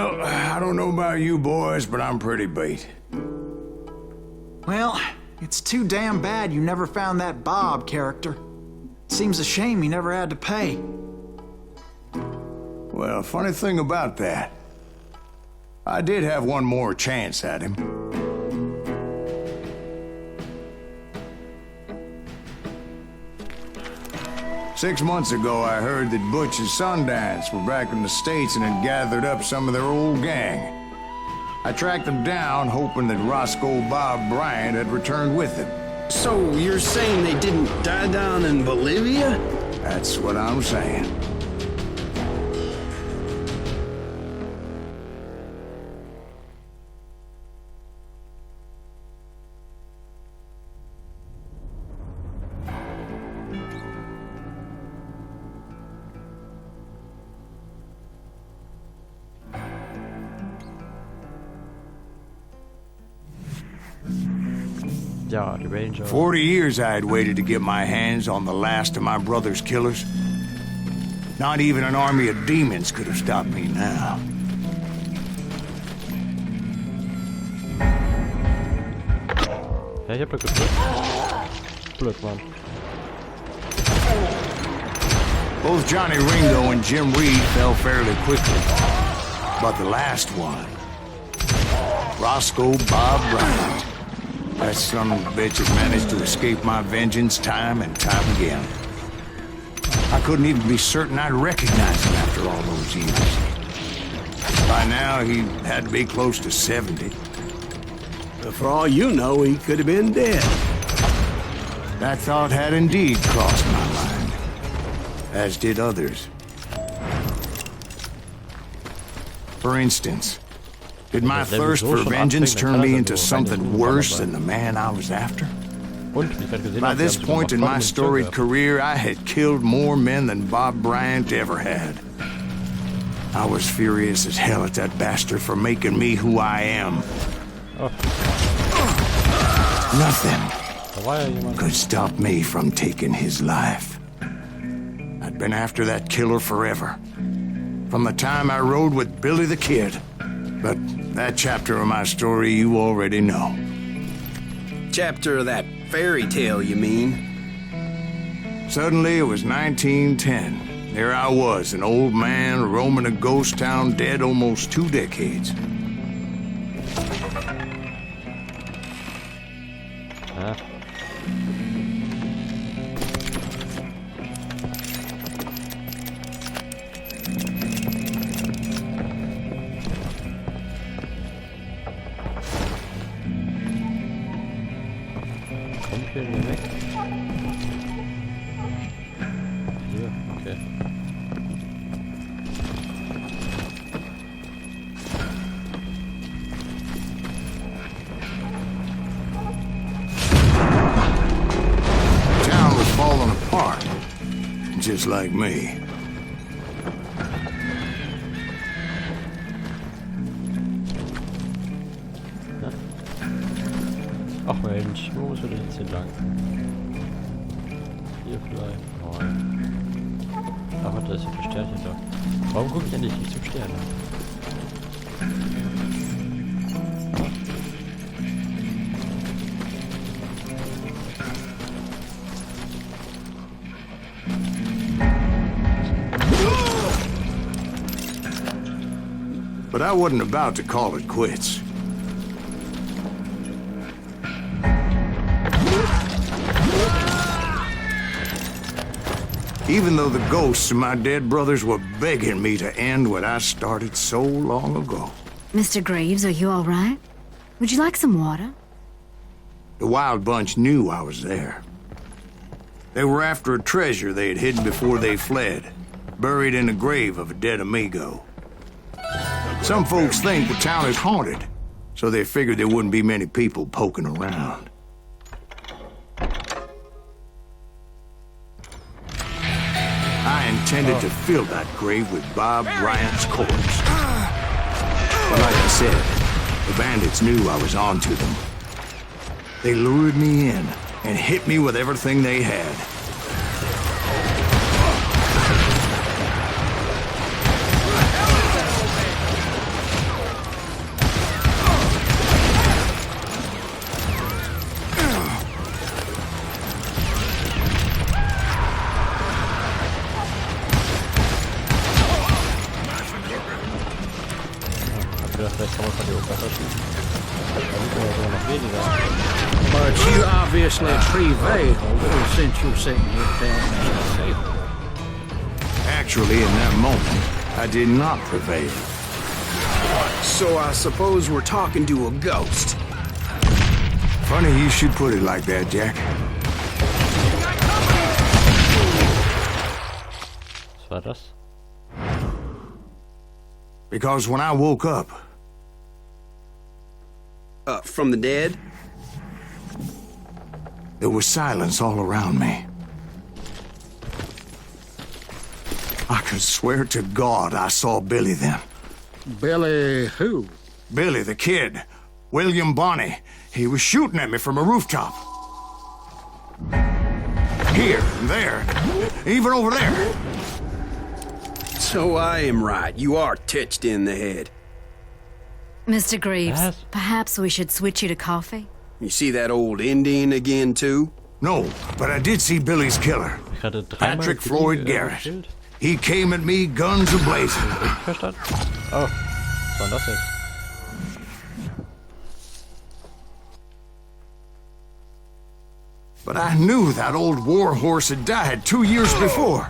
Well, I don't know about you boys, but I'm pretty beat. Well, it's too damn bad you never found that Bob character. Seems a shame he never had to pay. Well, funny thing about that, I did have one more chance at him. Six months ago, I heard that Butch and Sundance were back in the States and had gathered up some of their old gang. I tracked them down, hoping that Roscoe Bob Bryant had returned with them. So you're saying they didn't die down in Bolivia? That's what I'm saying. Ja, die Ranger. 40 years I had waited to get my hands on the last of my brother's killers. Not even an army of demons could have stopped me now. Ja, ich hab da gedrückt. Blöd, Mann. Both Johnny Ringo and Jim Reed fell fairly quickly. But the last one, Roscoe Bob Bryant. That son of a bitch has managed to escape my vengeance time and time again. I couldn't even be certain I'd recognize him after all those years. By now, he had to be close to 70. But for all you know, he could have been dead. That thought had indeed crossed my mind, as did others. For instance, did my thirst for vengeance turn me into something worse than the man I was after? By this point in my storied career, I had killed more men than Bob Bryant ever had. I was furious as hell at that bastard for making me who I am. Nothing could stop me from taking his life. I'd been after that killer forever. From the time I rode with Billy the Kid. But that chapter of my story you already know. Chapter of that fairy tale, you mean? Suddenly, it was 1910. There I was, an old man roaming a ghost town dead almost 2 decades. Ja. Kommt hier wieder weg? Hier, okay. Town was falling apart, just like me. Ach Mensch, wo muss wir denn jetzt entlang? Hier vielleicht. Oh. Aber da ist ja das Sternchen da. Warum gucke ich eigentlich nicht zum Stern? But I wasn't about to call it quits. Even though the ghosts of my dead brothers were begging me to end what I started so long ago. Mr. Graves, are you all right? Would you like some water? The Wild Bunch knew I was there. They were after a treasure they had hidden before they fled, buried in the grave of a dead amigo. Some folks think the town is haunted, so they figured there wouldn't be many people poking around. I intended to fill that grave with Bob Bryant's corpse. But like I said, the bandits knew I was onto them. They lured me in and hit me with everything they had. gedacht, vielleicht kann man von hier oben besser schießen. Da sieht man ja sogar noch weniger. But you obviously prevailed since you're sitting here telling me so. Actually, in that moment, I did not prevail. So I suppose we're talking to a ghost. Funny you should put it like that, Jack. Was war das? Because when I woke up, From the dead? there was silence all around me. I could swear to God I saw Billy then. Billy who? Billy, the kid. William Bonney. He was shooting at me from a rooftop. Here, and there, even over there. So I am right. You are touched in the head. Mr. Greaves, Yes. perhaps we should switch you to coffee? You see that old Indian again, too? No, but I did see Billy's killer. Ich hatte dreimal Patrick die Floyd Garrett. gespielt. He came at me guns a-blazing. Verstanden? Oh, was war das jetzt? But I knew that old war horse had died 2 years before.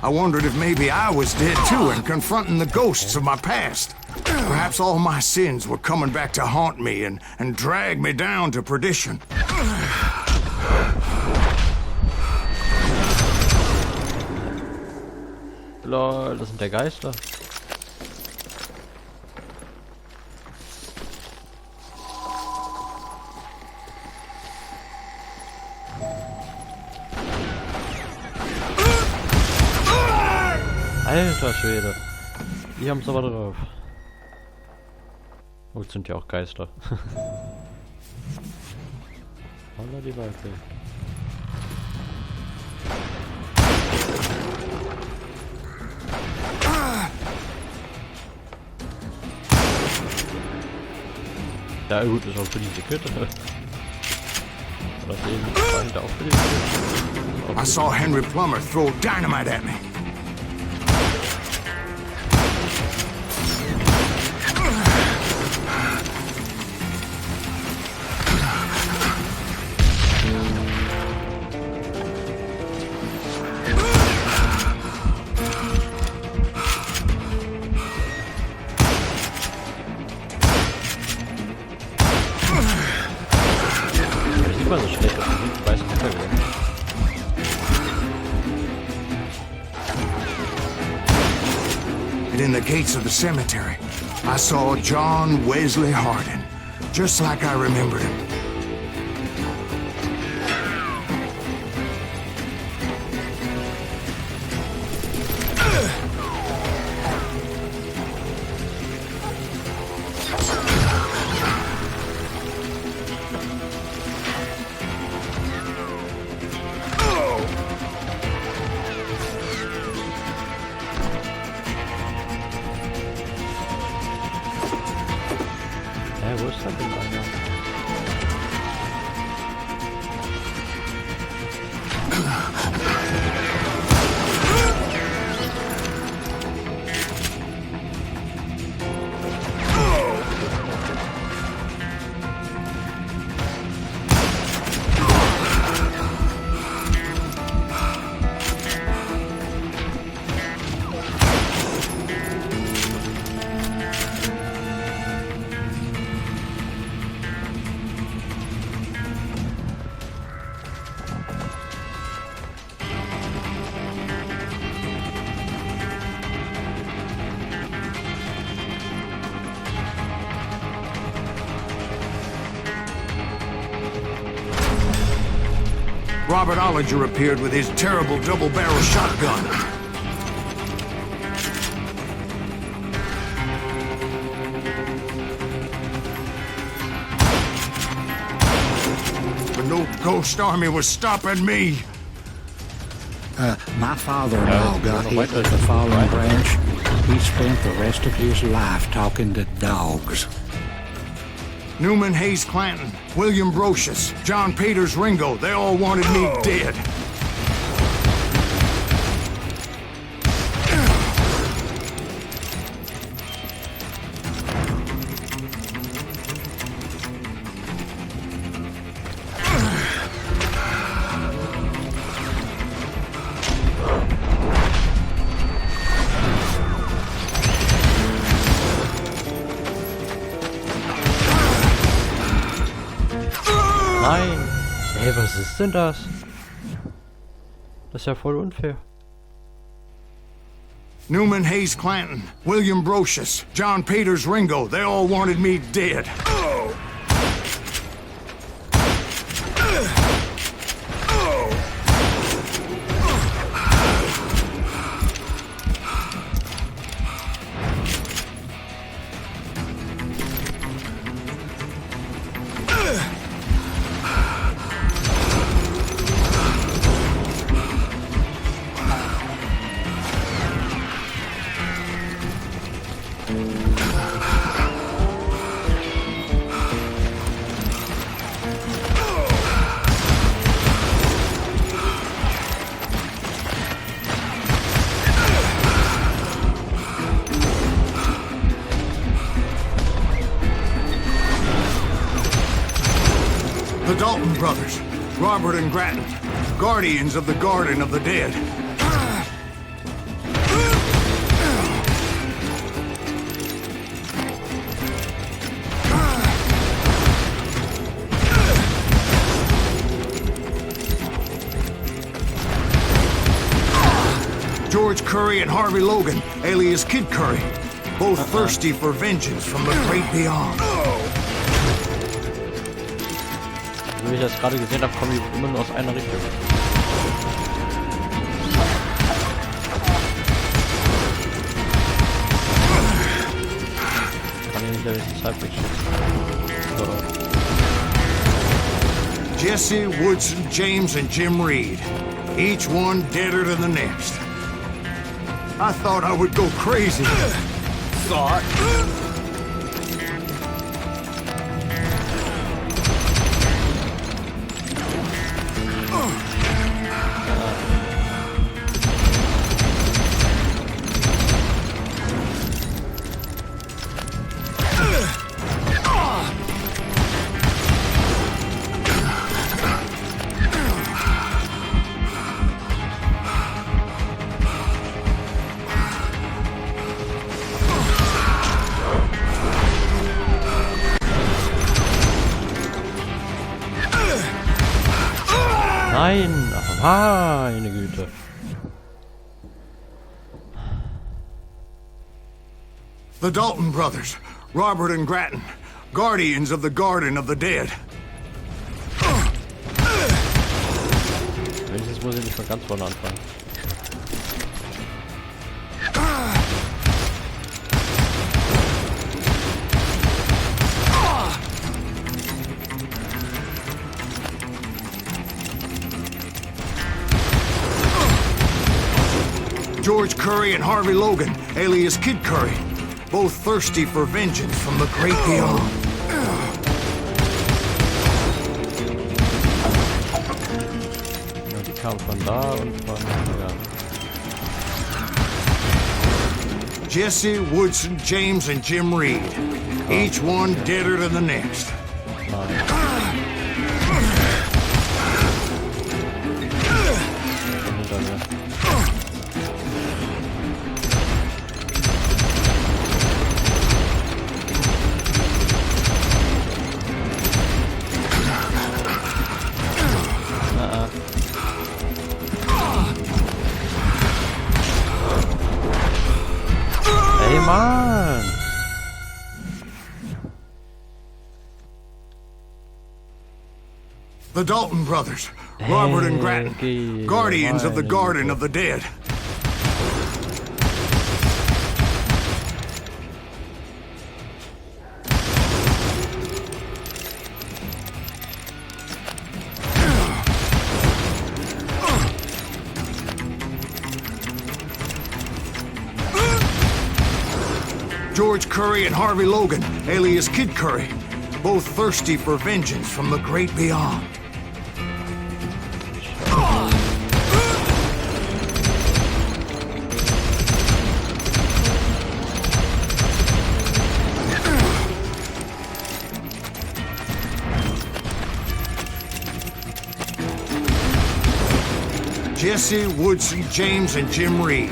I wondered if maybe I was dead too and confronting the ghosts of my past. Perhaps all my sins were coming back to haunt me and drag me down to perdition. Lol, das sind der Geister. Alter Schwede. Die haben's aber drauf. Oh, jetzt sind ja auch Geister. Holla die Waldweg. Ja gut, ist auch für diese Kette. Oder das war auch für diese Kette. I saw Henry Plummer throw dynamite at me. Immer so schlecht, dass ich weiß nicht mehr. And in the gates of the cemetery, I saw John Wesley Hardin, just like I remembered him. Wo ist das denn einer? Robert Ollinger appeared with his terrible double-barrel shotgun. But no ghost army was stopping me. My father-in-law got hit with the fallen branch. He spent the rest of his life talking to dogs. Newman Hayes Clanton, William Brocious, John Peters Ringo, they all wanted me dead. Nein! Ey, was ist denn das? Das ist ja voll unfair. Newman Hayes Clanton, William Brocious, John Peters Ringo, they all wanted me dead. The Dalton brothers, Robert and Grattan, guardians of the Garden of the Dead. George Curry and Harvey Logan, alias Kid Curry, both thirsty for vengeance from the great beyond. Wie ich das gerade gesehen habe, kommen die immer nur aus einer Richtung. Kann ich nicht richtig halbwegs schießen. Jesse, Woodson, James, and Jim Reed, each one deader than the next. I thought I would go crazy. Thought? Nein! Ach, meine Güte. The Dalton brothers, Robert and Grattan, guardians of the Garden of the Dead. Wenigstens muss ich nicht von ganz vorne anfangen. George Curry and Harvey Logan, alias Kid Curry, both thirsty for vengeance from the great beyond. Ja, die kamen von da und von... Ja. Jesse, Woodson, James, and Jim Reed, each one deader than the next. Hey Mann! The Dalton brothers, Robert and Grattan, guardians of the Garden of the Dead. George Curry and Harvey Logan, alias Kid Curry, both thirsty for vengeance from the great beyond. Jesse, Woodson, James, and Jim Reed,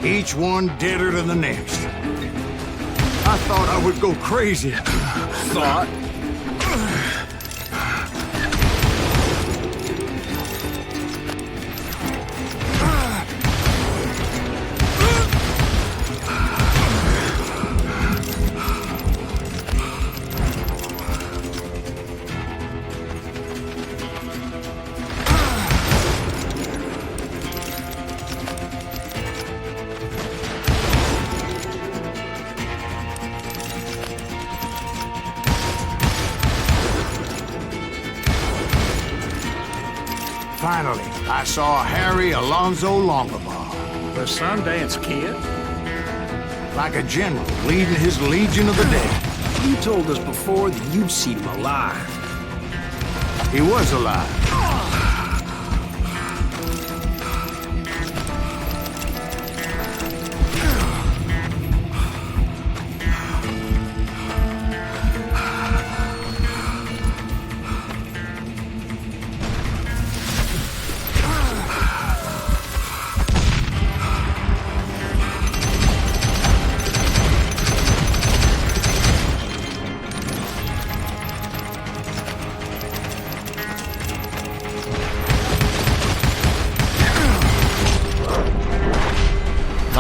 each one deader than the next. I thought I would go crazy. Thought? Finally, I saw Harry Alonzo Longabaugh. The Sundance Kid? Like a general leading his legion of the dead. You told us before that you'd seen him alive. He was alive.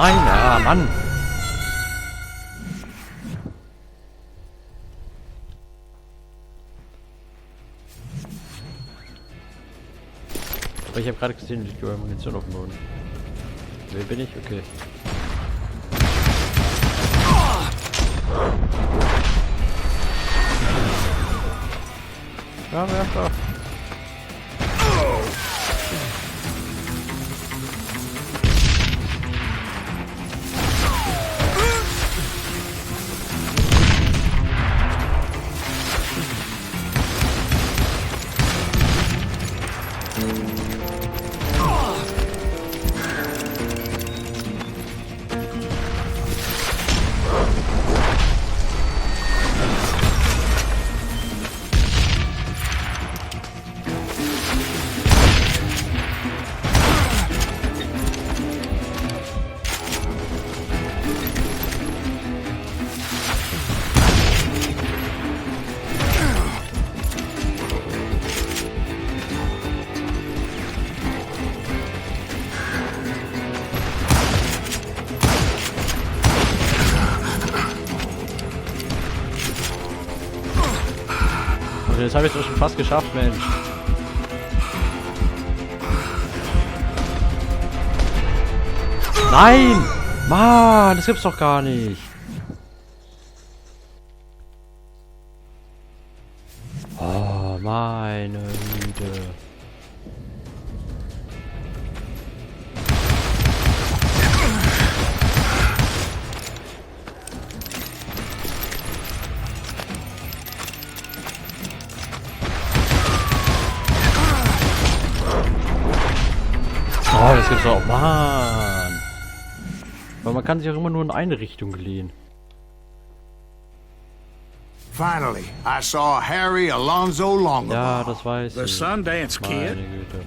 Nein, ja, Mann. Aber ich habe gerade gesehen, die Munition auf dem Boden. Wer bin ich? Okay. Ja, wer ist da? Das habe ich doch schon fast geschafft, Mensch. Nein! Mann, das gibt's doch gar nicht. Oh, meine Güte. Oh, das gibt's auch. Mann. Aber man kann sich auch immer nur in eine Richtung lehnen. Finally, I saw Harry Alonzo Longabaugh. Ja, das weiß The ich. Sundance Meine Kid? Güte.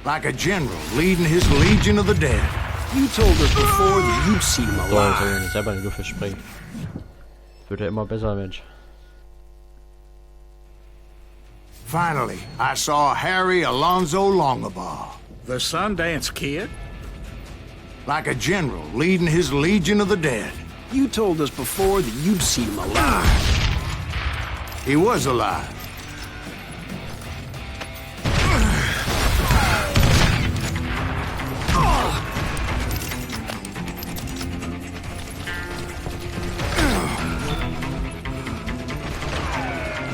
Like a general leading his legion of the dead. You told us before that you'd seen him So, alive. wenn er selber in die Luft springt. Wird er immer besser, Mensch. Finally, I saw Harry Alonzo Longabaugh. The Sundance Kid? Like a general leading his legion of the dead. You told us before that you'd seen him alive. He was alive.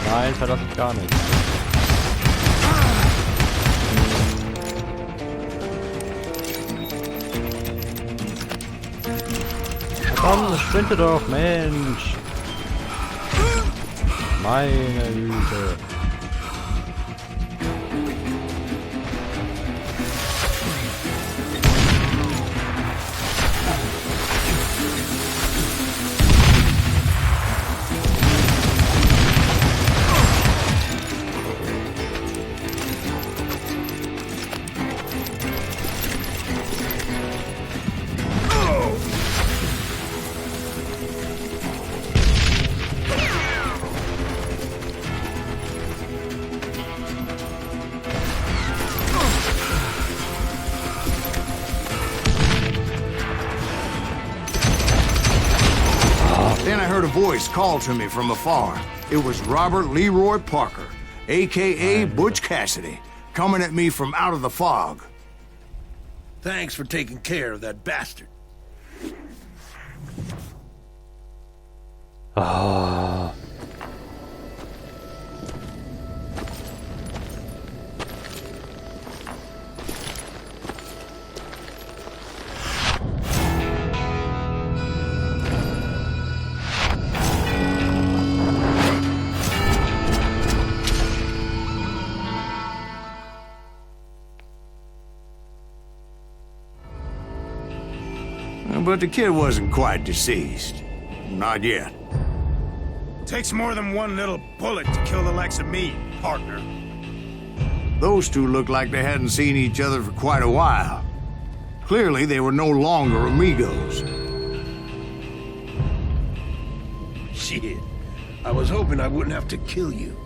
Nein, verlasse ich gar nicht. Komm, sprinte doch, Mensch. Meine Güte. Then I heard a voice call to me from afar. It was Robert Leroy Parker, a.k.a. Butch Cassidy, coming at me from out of the fog. Thanks for taking care of that bastard. Ah. but the kid wasn't quite deceased. Not yet. Takes more than one little bullet to kill the likes of me, partner. Those two looked like they hadn't seen each other for quite a while. Clearly, they were no longer amigos. Shit. I was hoping I wouldn't have to kill you.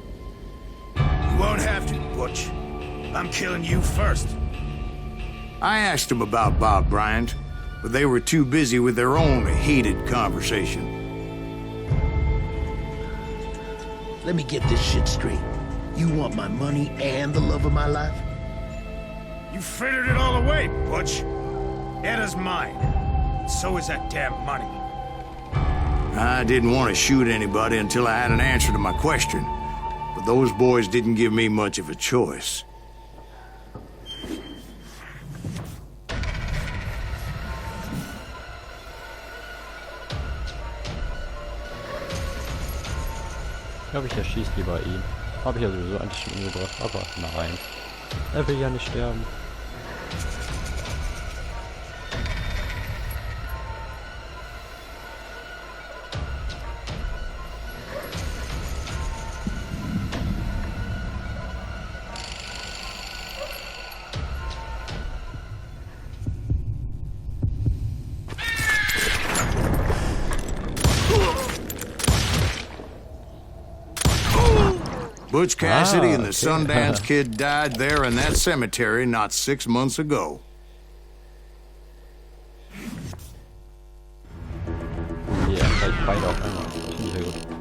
You won't have to, Butch. I'm killing you first. I asked them about Bob Bryant, but they were too busy with their own heated conversation. Let me get this shit straight. You want my money and the love of my life? You frittered it all away, Butch. Edda's mine. So is that damn money. I didn't want to shoot anybody until I had an answer to my question, but those boys didn't give me much of a choice. Ich glaube, ich erschieße lieber ihn. Habe ich ja sowieso eigentlich schon umgebracht, aber nein. Er will ja nicht sterben. Butch Cassidy and the Sundance Kid died there in that cemetery not 6 months ago. Ja, gleich beide auf einmal. Finde ich ja gut.